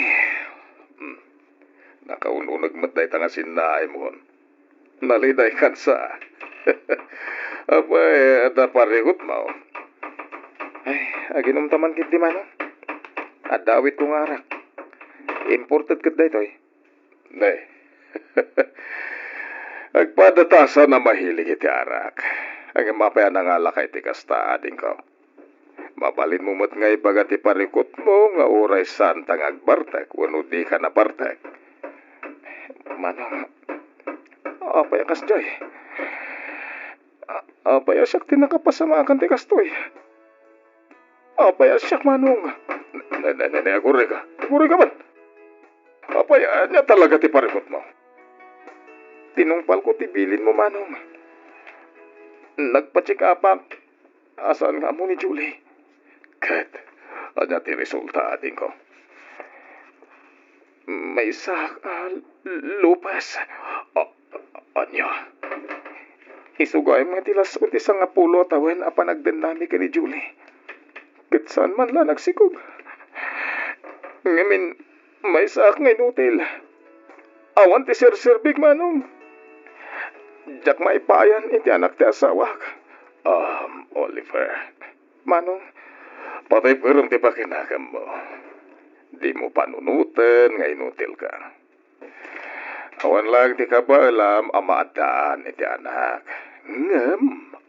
Nakaununag matay ta nga sinay mo. Naliday kansa. Apay, ada parehot mo. Ay, aginom taman kit di man. Adawit kong arak. Imported kat da ito eh. Day, Agpadatasan na mahilig iti arak. Ang mapaya na nga lakay ti kasta ading ko. Mabalin mo mo't nga ipagati parikot mo nga oray santang agbartek wano di ka na bartek. Manong, apay akas jay. Apay asyak tinakapasamakan ti kastoy. Apay asyak manong. Aguri ka man. Apay niya talaga ti parikot mo. Tinungpal ko ti bilin mo manong. Nagpachikapak. Asan nga mo ni Julie? Kat, anya ti resulta ating ko. May lupas. Anya. Isugay mga tilas o ti sang apulo tawen apa nagdendami ka ni Julie. Kat saan man la nagsikog. Ngamin, may sak nga inutil. Awan ti sir-sirbig manong. Jak maipayan iti anak ti asawak. Oliver. Manong, patay perong ti pakinakam mo. Di mo panunutan nga inutil ka. Awan lang ti kabalam amaadaan iti anak. Ngem,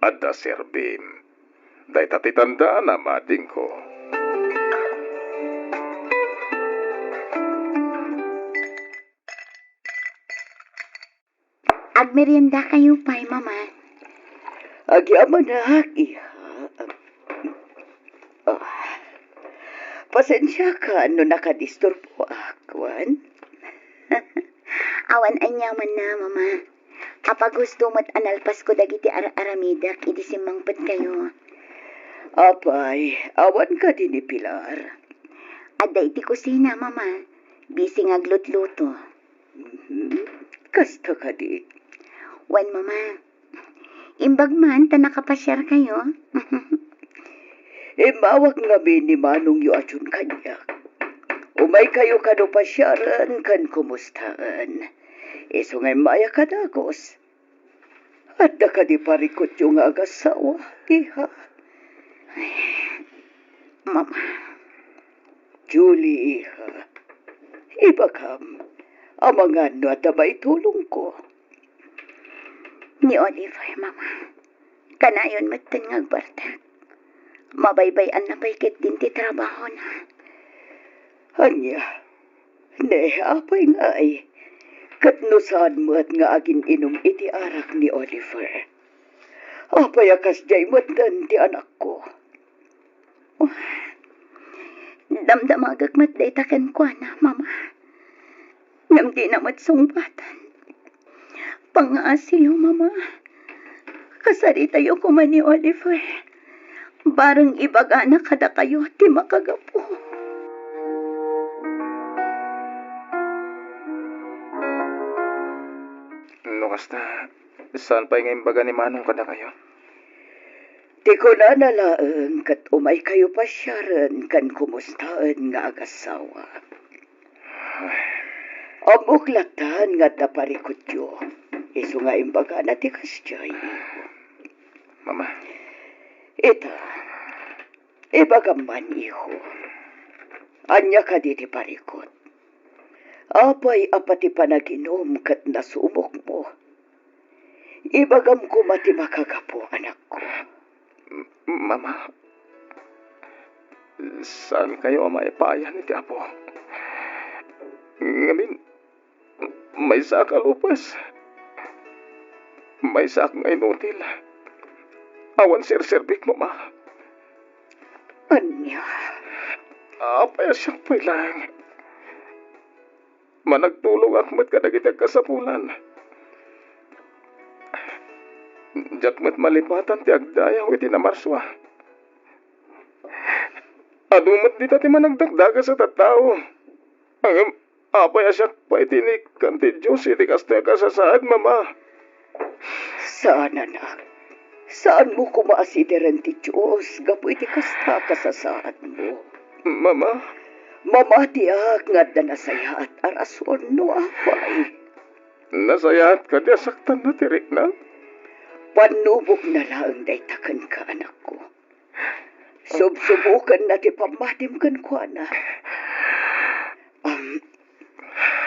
adda serbim. Day tatitanda na mading ko. Agmerienda kayo pa'y, Mama. Agyaman na, iha. Pasensya ka, ano nakadisturbo akwan? Awan anyaman na, Mama. Kapag gusto mo't analpas ko dagiti aramidak, idisimangpet kayo. Apay, awan ka din ni Pilar. Adda iti kusina, Mama. Bising aglut-luto. Kasta ka di. Wan, Mama. Imbag man, ta nakapasyar kayo. Mawag nga ni Manong yu atyon kanya. Umay kayo kano pasyaran kan kumustaan. So ngay maya kadagos. At da ka di parikot yung agasawa, iha. Ay, Mama. Julie, iha. Ibagam, amang ano at may tulong ko. Ni Oliver, Mama. Kanayon matan ngagbartak. Mabaybayan na paikit din ti trabaho na. Anya, apay nga ay. Katnusan mo at nga agin inom iti arak ni Oliver. Apay akas jay matan ti anak ko. Oh, damdamagag matdaytakan ko na, Mama. Ngam di na matsungbatan. Pangasiyo, Mama. Kasari tayo kuman ni Oliver. Barang ibaga na kada kayo, ti makagapo. No kasta, saan pa yung imbaga ni Manong kada kayo? Di ko na nalaang kat umay kayo pasyaran kan kumustaan nga agasawa. Amuklatan nga taparikot yo. Iso nga imbaga na ti kasjay. Mama. Ita, ibagaman iho. Anya ka di ti parikot. Apay apati panaginom kat nasumok mo. Ibagam ko mati makagapo anak ko. Mama, saan kayo maipayan iti apo? Ngamin, may saka lupas. May sak nga inutil. Awan sir-serbik mo, ma. Anya? Apaya siyang pilang. Managtulong akmat ka nagitag kasapulan. Jakmat malipatan ti agdayaw iti na marswa. Adumat di tati managdagdaga sa tattao. Ang apaya siya pa itinik kanti Diyos iti kastaya kasasaad, mama. Saan, anak? Saan mo kumaasideran ti Diyos? Gapo iti kasta kasasaad mo. Mama? Mama tiyak nga da nasaya at arason no apay. Nasaya at kadya saktan na tirik na? Panubok na lang daytakan ka, anak ko. Subsubukan na ti pamatim kan ko, anak.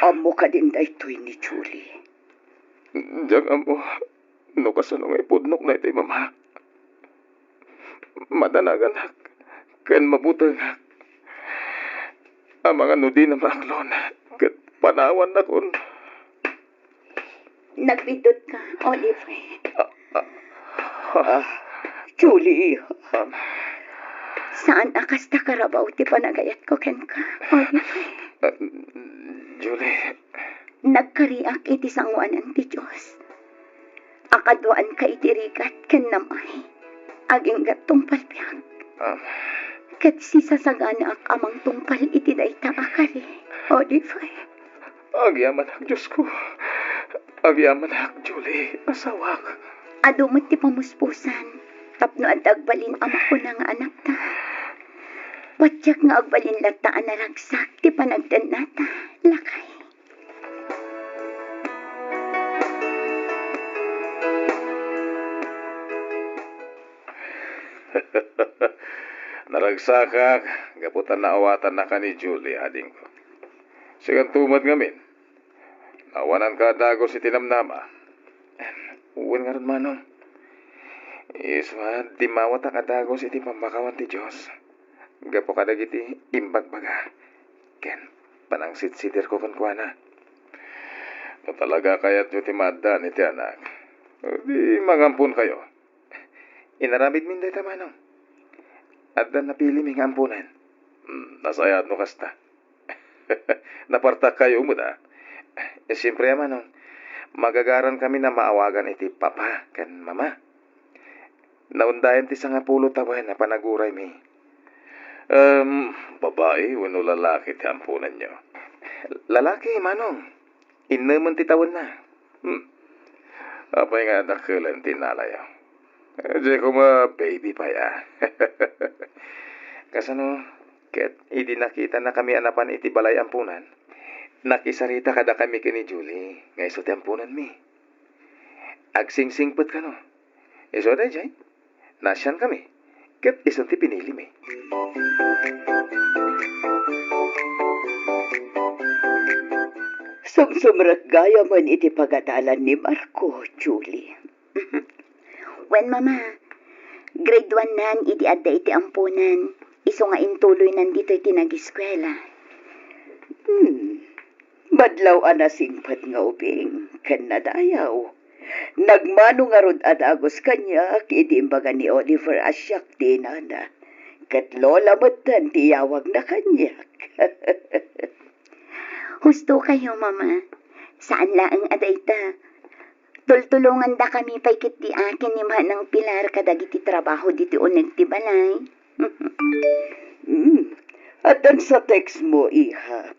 Amo ka din daytoy ni Julie. Diyan amo, no kasano nga ipudnok na ito'y mama. Madanagan kan mabutang ang mga nudi na maaklon. Kat panawan na kun. Nagbidot ka, Oliver. Julie, Saan akas ta karabaw ti panagayat ko ken ka, Oliver? Julie, Nagkariak iti sanguanan ti Diyos. Akadwaan ka iti rigat ken namay. Aging gatong palpiang. Kat sisasagana ak amang tungpal iti dayta akari, Oliver. agyaman ak Diyos ko. Agyaman ak, Julie, asawak. Adumot ti pamuspusan. Tapno at agbalin ama ko na nga anak ta. Patyak nga agbalin lataan na ragsak ti panagdan nata, lakay. Naragsakak, gaputan na awatan na ka ni Julie, ading ko. Sigang tumad ngamin. Nawanan ka dagos iti namnama. Uwan nga ron, manong. Iswa, di mawat ang adagos iti pambakawan ti Diyos. Gapo ka dagiti imbagbaga. Ken, panangsit-sitir ko kankwana. No talaga kaya't yung timadaan iti anak. Di mangampun kayo. Inaramid min day tamanong. At dan napili ming ampunan. Nasayat no kasta. Napartak kayo mo da. Siyempre manong, magagaran kami na maawagan iti papa kan mama. Naundayan ti nga pulo tawain na panaguray mi. Babae, wano lalaki ti ampunan nyo. Lalaki, manong. Inaman ti tawon na. Apay nga nakalan tinalayo. Diyan ko baby pa ya. Kasano, ket idi nakita na kami anapan iti balay ampunan. Nakisarita kada kami kini Julie. Nga iso ti ampunan mi. Agsingsingpet ka no. Iso da jay. Nasyan kami. Ket iso ti pinili mi. sumsumrat gaya man iti pagadalan ni Marco, Julie. Wen mama, grade 1 nan iti adda iti ampunan. Iso nga intuloy nandito iti nag-eskwela. Madlaw anasingpat nga ubing, kan nadayaw. Nagmano nga rod adagos kanya, iti imbaga ni Oliver asyak di nana. Kat lola matan tiyawag na kanyak. Husto kayo, mama. Saan laang adayta? Tultulungan da kami pay kit di akin ni Manang Pilar kadagiti trabaho diti uneg ti balay. At dan sa text mo, iha.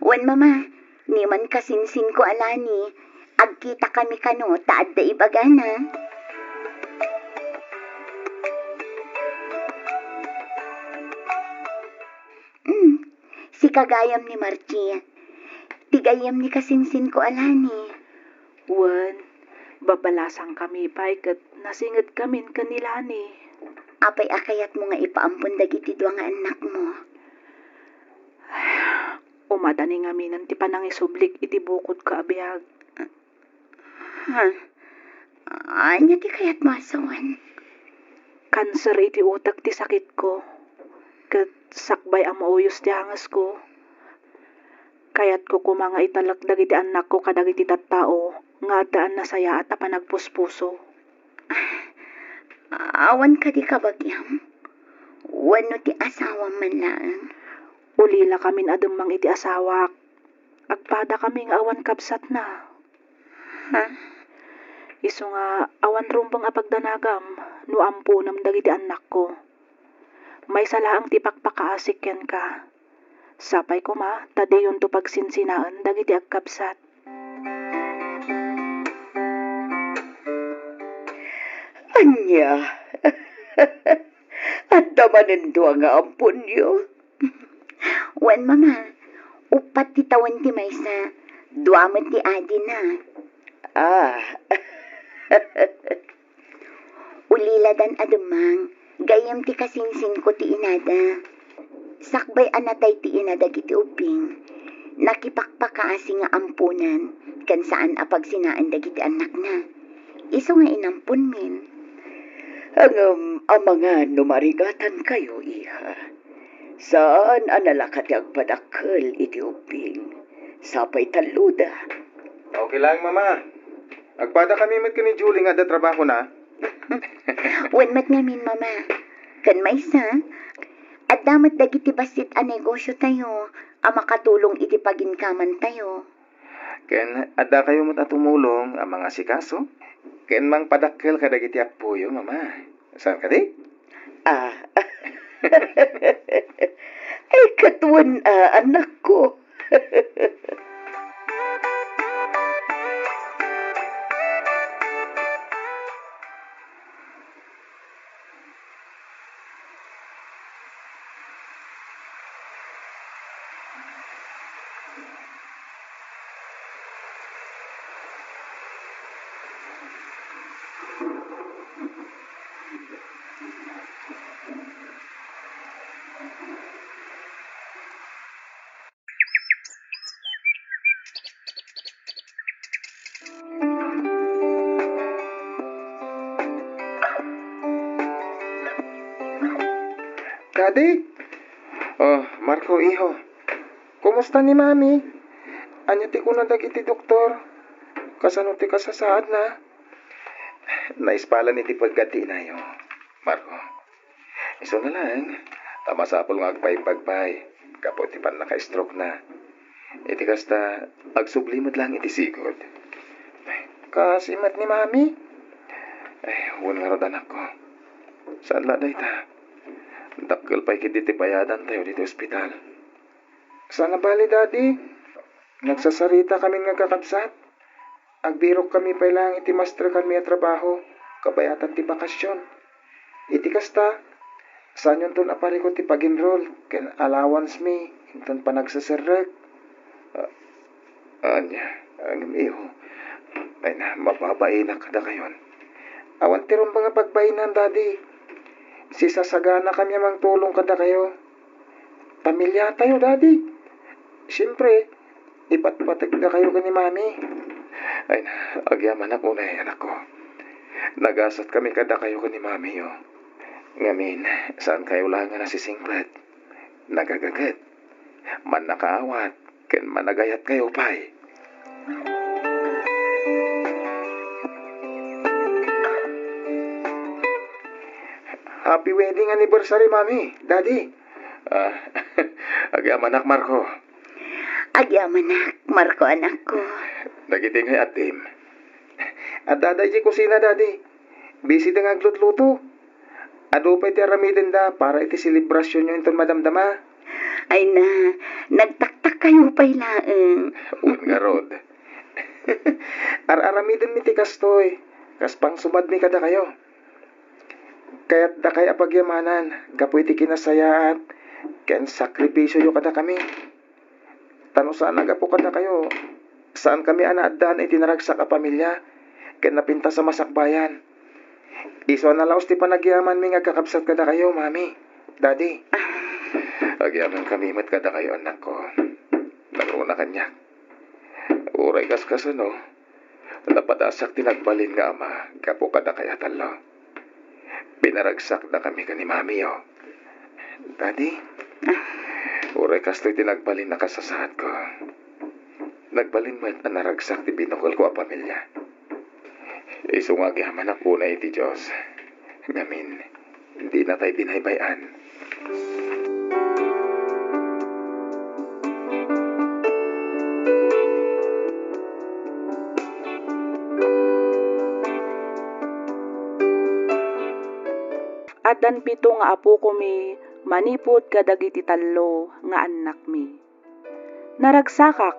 Wan mama, ni man kasinsin ko alani, agkita kami kano taad da ibagana. Si kagayam ni Marcia, tigayam ni kasinsin ko alani. Wan, babalasang kami pa'y kat nasingit kamin kanila ni. Apay akayat mo nga ipaampun dagiti dua nga anak mo. Umadani nga minan ti panang isublik iti bukod ka abiyag. Anya ti kayat mo asawan? Kanser iti utak ti sakit ko. Kat sakbay ang mauyos ti hangas ko. Kayat ko kumanga italagdag iti anak ko kadagiti tattao nga daan na saya at panagpuspuso. Awan ka di kabagyam. Wano ti asawa man lang. Ulila kamin adumang iti asawak. Agpada kami nga awan kapsat na. Isu nga awan rumbang apagdanagam no ampunam dagiti anak ko. May salaang ti pakpakaasik ken ka. Sapay ko ma, tadayon to pagsinsinaan dagiti agkapsat. Anya, at damanin doa nga ampun niyo. Wan mama, upat ti tawan ti maysa, duamat ti adi na. Ulila dan adumang, gayam ti kasingsin ko ti inada. Sakbay anatay ti inada giti ubing. nakipakpakaasi nga ampunan, kan saan apag sinaan dagiti anak na. Iso nga inampun min. Ang mga numarigatan kayo, iha. Saan analakati agpadakkel iti ubing? Sapay taluda. Okay lang, mama. Agpada kami mat ni Julie nga da trabaho na. Wen mat ngamin, mama. Kan maysa, at damat dagiti basit a negosyo tayo, a makatulong iti paginkaman tayo. Ken adda kayo mat tumulong ang mga sikaso. Ken mang padakkel kadagiti apuyo, mama. Saan ka di? Ay, katuan, anak ko. Daddy? Oh, Marco, iho. Kumusta ni mami? Anya ti kuno dagiti doktor. Kasano ti kasasaad na? Naispala ni ti pagkati na yo. Marco. Iso na lang. Tamasapol nga agpay-pagbay. Kapot ti pan naka-stroke na. Iti kasta agsublimot lang iti sigod. Kasimat ni mami? Ay, huwag nga rod anak ko. Saan laday ta? Dakkel pa'y kiti bayadan tayo dito ospital. Sana bali, daddy. Nagsasarita kami nga kakabsat. Agbirok kami pa'y lang iti master kami at trabaho. Kabayatan ti bakasyon. Iti kasta, saan yun ton apari ko ti pag-enroll. Ken allowance mi, inton pa nagsasirek. Anya, ang iho. Ay na, mababae na kada kayon. Awan tirong mga pagbainan, daddy. Sisasagana kami mang tulong kada kayo. Pamilya tayo, daddy. Siyempre, ipatpatag na kayo ni mami. Ay na, agyaman ako na anak ko. Nagasat kami kada kayo ni mami, yo. Ngamin, saan kayo lang nga nasisingklat? Nagagagat. Man nakaawat, ken managayat kayo pa'y. Happy wedding anniversary, mami, daddy. Agyaman anak, Marco. Agyaman na, Marco anak ko. Nagiting ngay atim. At daday di kusina, daddy. Busy na nga aglut-luto. Ado pa iti aramidin da para iti selebrasyon nyo inton madamdama. Ay na, nagtaktak kayo pa'y laeng. Un nga rod. Aramidin mi ti kastoy. Kaspang sumad mi kada kayo. Kaya't da kay apagyamanan. Gapoy ti kinasayaan. Ken sakripisyo yo kada kami. Tano saan nagapo kada kayo. Saan kami anaadaan iti naragsak a pamilya. Ken napinta sa masakbayan. Iso na laos ti panagyaman mi nga kakabsat kada kayo, mami, daddy. Agyaman kami mat kada kayo, anak ko. Naguna kanya. Uray kas ano. Napadasak tinagbalin nga ama. Gapo kada kaya talo. Pinaragsak na kami ka ni mami, yo. Daddy, uray kas to'y tinagbalin na kasasaad ko. Nagbalin mat ang naragsak ti binukol ko a pamilya. Isungag yaman ako na iti Diyos. Ngamin, hindi na tayo binaybayan. At dan pito nga apo ko mi, manipod kadagiti tallo nga anak mi. Naragsakak,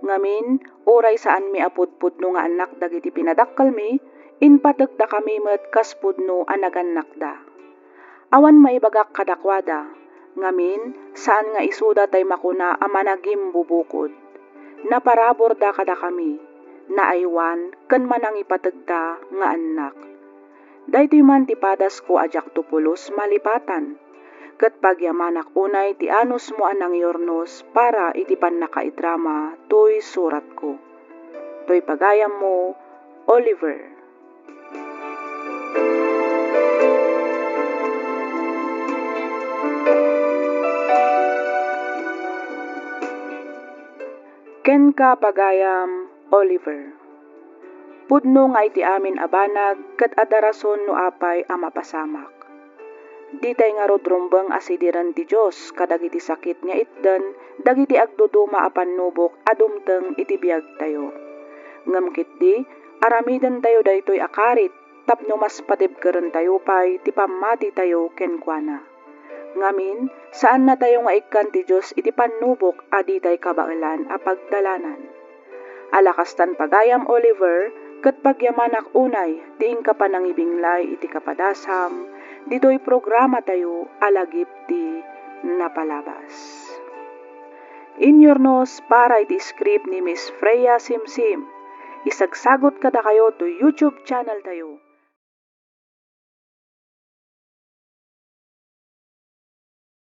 ngamin, oray saan mi apudpudno nga anak dagiti pinadakkal mi, inpatagda kami met kaspudno anaganak da. Awan maibagak kadakwada, ngamin, saan nga isuda tay makuna amanagim bubukod. Naparabor da kada kami, naaywan, kan manang ipatagda nga anak. Daytoy man ti padas ko ajak tupulos malipatan. ket pagyamanak unay ti anus mo anang yornos para iti pannakaidrama toy surat ko. Toy pagayam mo, Oliver. Ken ka pagayam, Oliver. Pudno nga iti amin abanag ket adarason no apay a mapasamak. Ditay nga rodrumbeng asidiran ti Dios kadagiti sakit nga itden dagiti agduduma a pannubok adumteng iti biag tayo. Ngem ketdi aramiden tayo daytoy akarit tapno mas patibkeren tayo pay ti pammati tayo kenkuana. Ngamin, saan na tayo nga ikkan ti Diyos iti pannubok aditay kabailan a pagdalanan. Alakastan pagayam Oliver, ket pagyamanak unay, diing ka panangibinglay iti kapadasam, ditoy programa tayo alagip ti napalabas. Inyornos para iti script ni Miss Freya Simsim, isagsagot kada kayo to YouTube channel tayo.